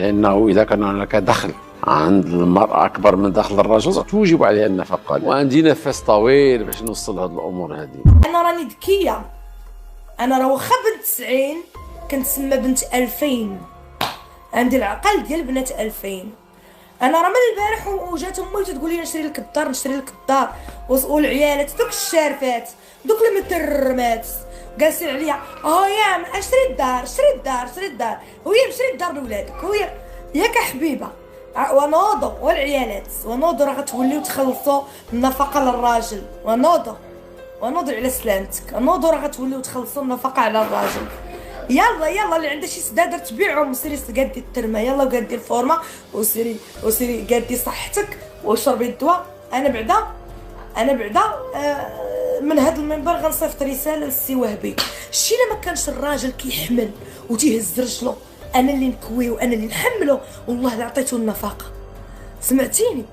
لأنه إذا كان هناك دخل عند المرأة أكبر من دخل الرجل توجب عليها النفقة، وعندي نفس طويل باش نوصل هاد الأمور هذه. أنا راني ذكية، أنا راه واخا بنت 90 كنتسمى بنت 2000، عندي العقل ديال بنات 2000. انا راه من البارح وجات امي تقول لي نشري لك الدار نشري لك الدار والعيالات دوك الشارفات دوك المترمات جالسين عليا يا اشري الدار شري الدار شري الدار وهي مشري الدار لولادك وهي ياك حبيبه ونوضوا والعيالات ونوضوا راه غتوليو تخلصوا النفقه للراجل ونوضوا على سلامتك ونوضوا راه غتوليو تخلصوا النفقه على الراجل. يلا اللي عنده شي سدادر تبيعهم وسيري قادي الترمه يلا وقادي الفورمه وسيري قادي صحتك وشربي الدواء. انا بعدا من هذا المنبر غنصيفط رساله للسي وهبي. شتي الا ما كانش الراجل كيحمل وتيهز رجلو انا اللي نكويه وانا اللي نحملو والله لا عطيتو النفقه. سمعتيني؟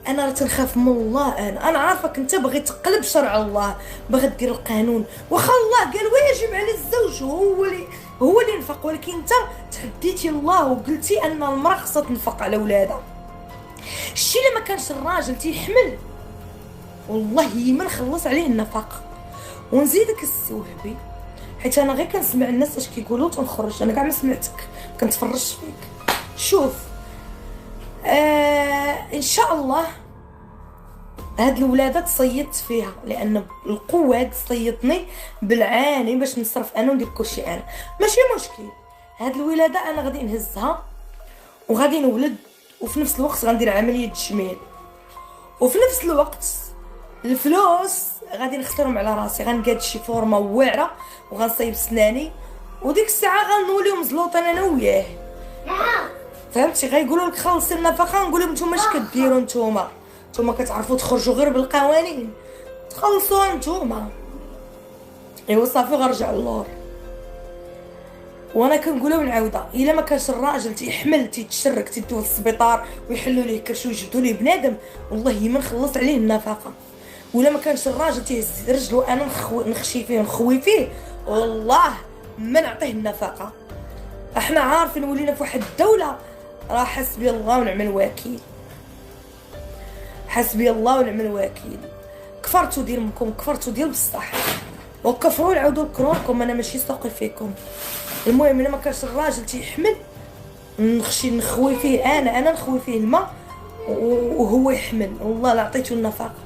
انا راه تنخاف من الله. انا عارفك انت باغي تقلب شرع الله باغي دير القانون واخا الله قال واجب على الزوج هو اللي ينفق، ولكن انت تحديتي الله وقلتي ان المراه خصها تنفق على ولادها. الشيء اللي ما كانش الراجل تيحمل والله ما نخلص عليه النفقه. ونزيدك السوهبي حيت انا غير كنسمع الناس اش كيقولوا تنخرج، انا كاع ما سمعتك كنتفرج فيك. شوف ان شاء الله هاد الولاده تصيدت فيها لان القوه هاد صيدتني بالعاني باش نصرف انا وندير كلشي انا ماشي مشكل. هاد الولاده انا غادي نهزها وغادي نولد وفي نفس الوقت غندير عمليه تجميل وفي نفس الوقت الفلوس غادي نختارهم على راسي. غنقاد شي فورمه واعره وغنصايب سناني وديك الساعه غنوليو مزلوطين انا وياه. فهمتي؟ غيقولوا لك خلصي النفقه نقول لهم نتوما اش كديروا نتوما كتعرفوا تخرجوا غير بالقوانين تخلصوا نتوما. ايوا صافي غنرجع للور. وانا كنقولها ونعاودها الا ما كانش الراجل تيحمل تيتشرك تيدوز للسبيطار ويحلوا ليه كرش ويجبدوا ليه بنادم والله ما نخلص عليه النفقه. ولا ما كانش الراجل تيهز رجلو انا نخشي فيه ونخوي فيه والله ما نعطيه النفقه. احنا عارفين ولينا في واحد الدوله راه حسبي الله ونعم الوكيل. حسبي الله ونعم الوكيل. كفرتوا ديال امكم كفرتوا ديال بصح وكفروا العودوا لكروكم. انا ماشي ساقي فيكم. المهم الا ما كانش الراجل تيحمل نخشي نخوي فيه انا نخوي فيه الماء وهو يحمل والله لا عطيتو النفقه.